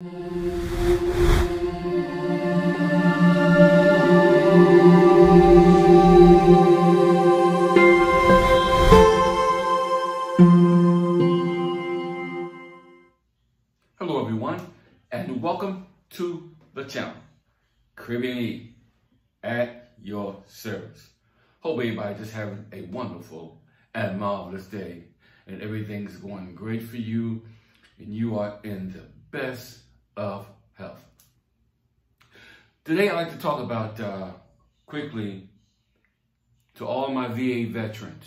Hello everyone, and welcome to the channel, Caribbean E, at your service. Hope everybody just having a wonderful and marvelous day, and everything's going great for you, and you are in the best of health. Today I'd like to talk about, quickly, to all my VA veterans,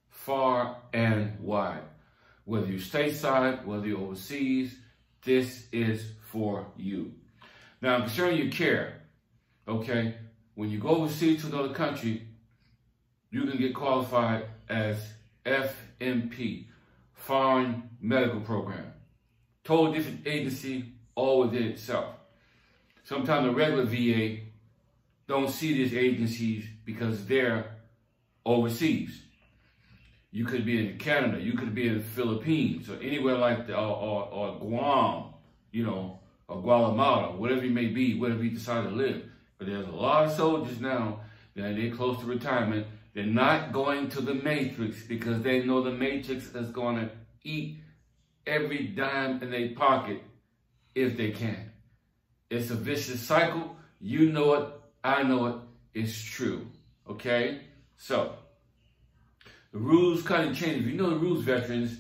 far and wide. Whether you're stateside, whether you're overseas, this is for you. Now, concerning your care, okay, when you go overseas to another country, you can get qualified as FMP, Foreign Medical Program. Totally different agency, all within itself. Sometimes the regular VA don't see these agencies because they're overseas. You could be in Canada, you could be in the Philippines, or anywhere like that, or Guam, you know, or Guatemala, whatever you may be, wherever you decide to live. But there's a lot of soldiers now that they're close to retirement. They're not going to the matrix because they know the matrix is going to eat every dime in their pocket if they can. It's a vicious cycle. You know it, I know it, it's true, okay? So, the rules kind of change. If you know the rules, veterans,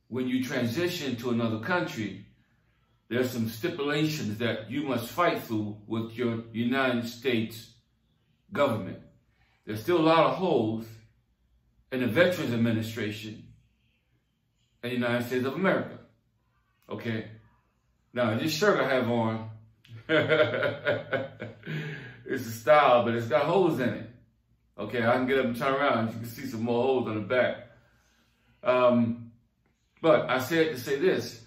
when you transition to another country, there's some stipulations that you must fight through with your United States government. There's still a lot of holes in the Veterans Administration in the United States of America. Okay? Now, this shirt I have on, it's a style, but it's got holes in it. Okay, I can get up and turn around. You can see some more holes on the back. But I said to say this.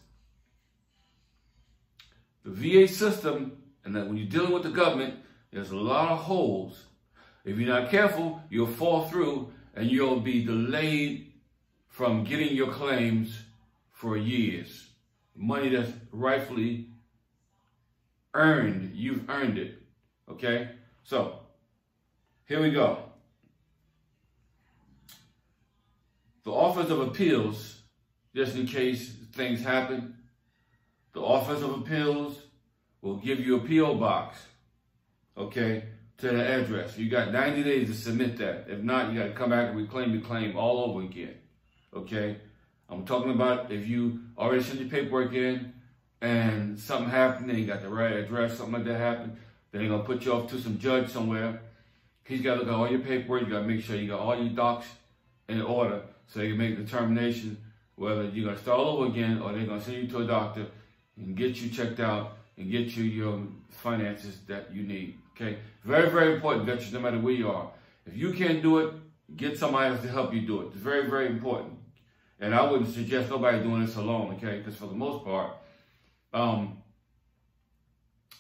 The VA system, and that when you're dealing with the government, there's a lot of holes. If you're not careful, you'll fall through and you'll be delayed from getting your claims for years. Money that's rightfully earned, you've earned it. Okay? So, here we go. The Office of Appeals, just in case things happen, the Office of Appeals will give you a P.O. box, okay, to the address. You got 90 days to submit that. If not, you got to come back and reclaim your claim all over again, okay? I'm talking about if you already sent your paperwork in and something happened and you got the right address, something like that happened, then they're going to put you off to some judge somewhere. He's got to look at all your paperwork. You got to make sure you got all your docs in order so they can make a determination whether you're going to start all over again or they're going to send you to a doctor and get you checked out and get you your finances that you need, okay? Very, very important, veterans, no matter where you are. If you can't do it, get somebody else to help you do it. It's very, very important. And I wouldn't suggest nobody doing this alone, okay? Because for the most part,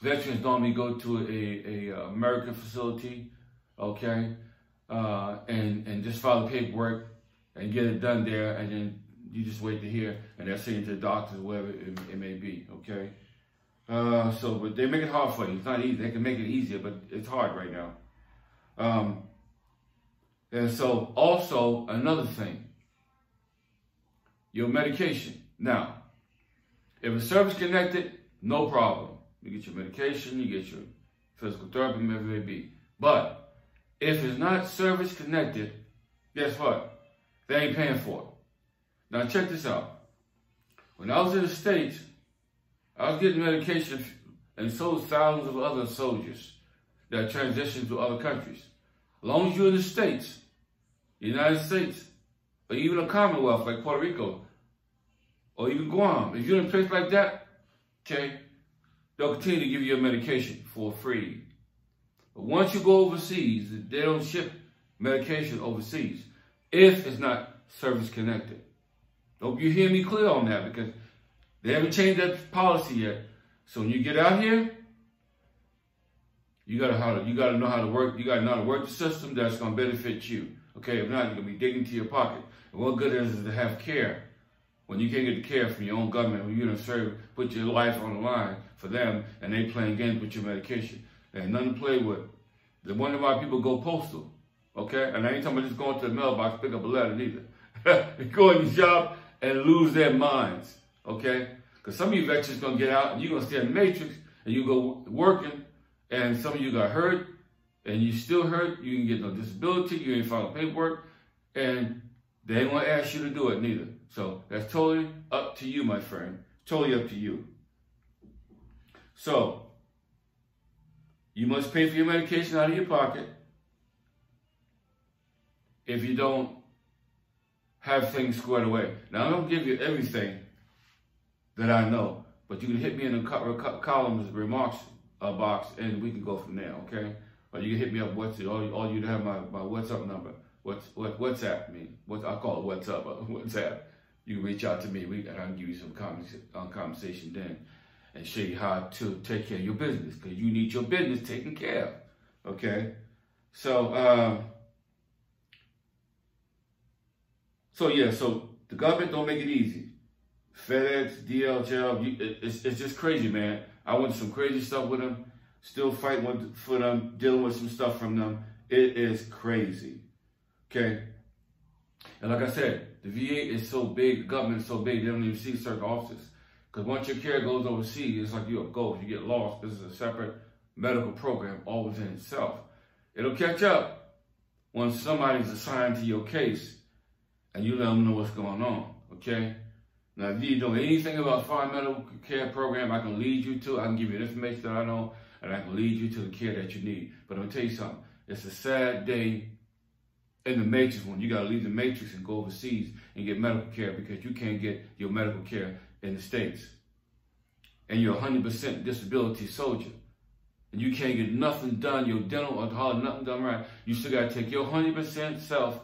veterans normally go to a American facility, okay? And just file the paperwork and get it done there, and then you just wait to hear, and they'll send you to the doctor, whoever it may be, okay? But they make it hard for you. It's not easy. They can make it easier, but it's hard right now. And so, also, another thing, your medication. Now, if it's service-connected, no problem. You get your medication, you get your physical therapy, whatever it may be. But if it's not service-connected, guess what? They ain't paying for it. Now check this out. When I was in the States, I was getting medication, and so was thousands of other soldiers that transitioned to other countries. As long as you're in the States, the United States, or even a Commonwealth like Puerto Rico, or even Guam, if you're in a place like that, okay, they'll continue to give you your medication for free. But once you go overseas, they don't ship medication overseas if it's not service connected. Hope you hear me clear on that, because they haven't changed that policy yet. So when you get out here, you gotta know how to work. You gotta know how to work the system that's gonna benefit you. Okay, if not, you're gonna be digging into your pocket. And what good is it to have care when you can't get the care from your own government, when you're in a service, put your life on the line for them, and they playing games with your medication. And nothing to play with. The wonder why people go postal, okay? And I ain't talking about just going to the mailbox, pick up a letter neither. They go in the job and lose their minds, okay? Because some of you veterans going to get out and you're going to stay in the matrix and you go working, and some of you got hurt and you still hurt. You can get no disability, you ain't filed paperwork, and they ain't going to ask you to do it neither. So that's totally up to you, my friend. Totally up to you. So, you must pay for your medication out of your pocket. If you don't have things squared away. Now, I don't give you everything that I know, but you can hit me in the columns remarks box, and we can go from there, okay? Or you can hit me up. All you have my WhatsApp number. WhatsApp me. I call it WhatsApp. You can reach out to me, and I can give you some conversation then, and show you how to take care of your business, because you need your business taken care of. Okay, so so the government don't make it easy. FedEx, DHL, it's just crazy, man. I went through some crazy stuff with them. Still fighting for them, dealing with some stuff from them. It is crazy. Okay, and like I said, the VA is so big, the government is so big, they don't even see certain offices. Because once your care goes overseas, it's like you're a ghost. You get lost. This is a separate medical program all within itself. It'll catch up once somebody's assigned to your case and you let them know what's going on, okay? Now, if you know anything about foreign medical care program, I can lead you to. I can give you the information that I know, and I can lead you to the care that you need. But I'm going to tell you something. It's a sad day in the matrix when you got to leave the matrix and go overseas and get medical care because you can't get your medical care in the States. And you're 100% disability soldier. And you can't get nothing done, your dental or nothing done right. You still got to take your 100% self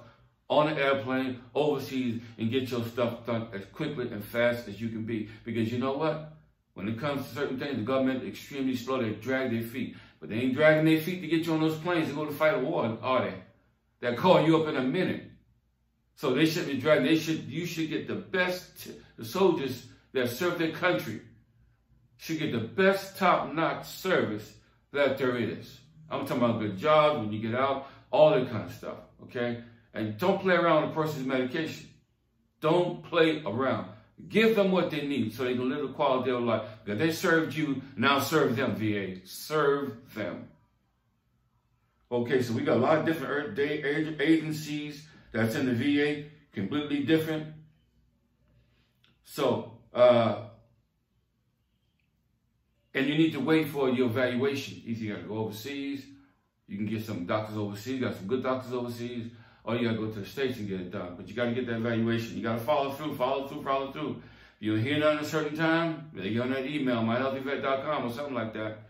on an airplane overseas and get your stuff done as quickly and fast as you can be. Because you know what? When it comes to certain things, the government is extremely slow. They drag their feet. But they ain't dragging their feet to get you on those planes to go to fight a war, are they? They'll call you up in a minute. So they shouldn't be dragging. You should get the best, the soldiers that serve their country should get the best top-notch service that there is. I'm talking about good jobs when you get out, all that kind of stuff, okay? And don't play around with a person's medication. Don't play around. Give them what they need so they can live a quality of life. Because they served you, now serve them, VA. Serve them. Okay, so we got a lot of different agencies that's in the VA, completely different. So, and you need to wait for your evaluation. Either you got to go overseas, you can get some doctors overseas, got some good doctors overseas, or you got to go to the States and get it done. But you got to get that evaluation. You got to follow through. If you hear that at a certain time, get on that email, myhealthyvet.com or something like that,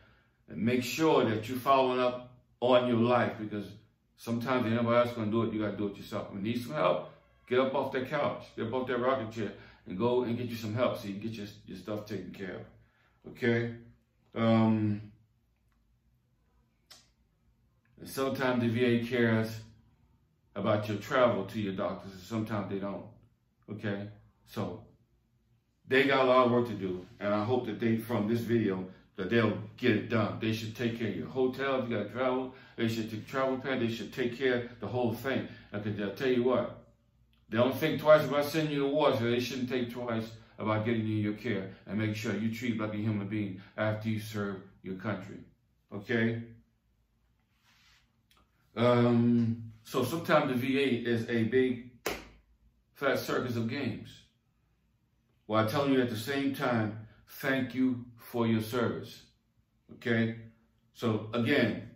and make sure that you're following up on your life, because sometimes ain't nobody else going to do it. You got to do it yourself. If you need some help, get up off that couch, get up off that rocking chair, and go and get you some help so you can get your stuff taken care of. Okay? And sometimes the VA cares about your travel to your doctors, and sometimes they don't. Okay? So they got a lot of work to do, and I hope that from this video, that they'll get it done. They should take care of your hotel if you got to travel. They should take travel pay. They should take care of the whole thing. Because I'll tell you what, they don't think twice about sending you to war, so they shouldn't think twice about getting you your care and making sure you treat like a human being after you serve your country. Okay? So sometimes the VA is a big fat circus of games, while telling you at the same time, thank you for your service. Okay? So again,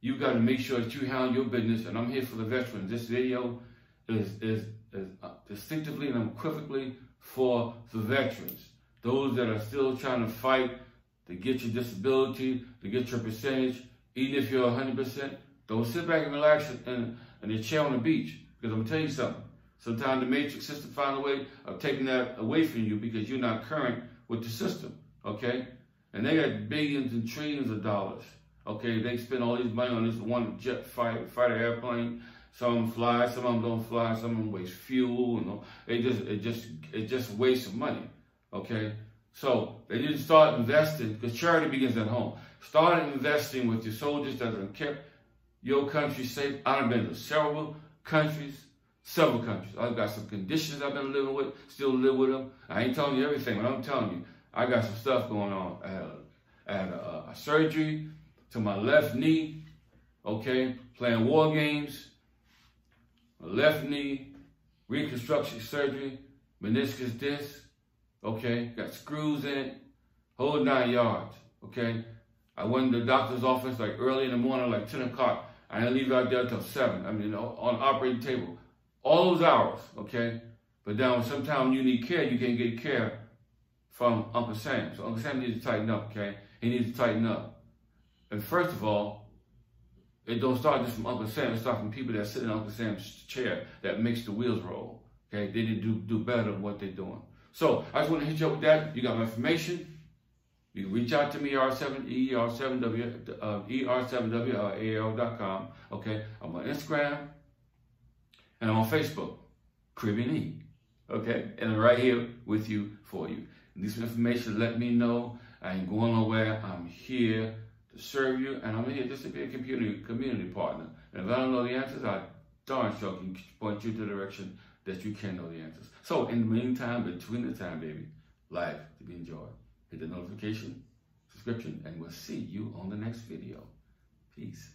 you got to make sure that you handle your business, and I'm here for the veterans. This video is distinctively and unequivocally for the veterans. Those that are still trying to fight to get your disability, to get your percentage, even if you're 100%, don't sit back and relax in the chair on the beach. Because I'm going to tell you something. Sometimes the matrix system finds a way of taking that away from you because you're not current with the system. Okay? And they got billions and trillions of dollars. Okay? They spend all this money on this one jet fighter airplane. Some of them fly, some of them don't fly, some of them waste fuel. You know? It just wastes money. Okay? So they need to start investing, because charity begins at home. Start investing with your soldiers that have kept your country safe. I've been to several countries. I've got some conditions I've been living with, still live with them. I ain't telling you everything, but I'm telling you, I got some stuff going on. I had a surgery to my left knee, okay, playing war games. My left knee, reconstruction surgery, meniscus disc, okay, got screws in it, whole 9 yards, okay. I went to the doctor's office like early in the morning, like 10 o'clock. I didn't leave out there till 7. I mean, on the operating table. All those hours, okay? But now sometimes you need care, you can't get care from Uncle Sam. So Uncle Sam needs to tighten up, okay? He needs to tighten up. And first of all, it don't start just from Uncle Sam. It starts from people that sit in Uncle Sam's chair that makes the wheels roll, okay? They didn't do better than what they're doing. So I just want to hit you up with that. You got my information. You can reach out to me, ER7W@AOL.com, okay? I'm on Instagram, and I'm on Facebook, Caribbean E, okay? And I'm right here with you, for you. And this information, let me know. I ain't going nowhere. I'm here to serve you, and I'm here just to be a community partner. And if I don't know the answers, I darn sure can point you to the direction that you can know the answers. So in the meantime, between the time, baby, life to be enjoyed. Hit the notification, subscription, and we'll see you on the next video. Peace.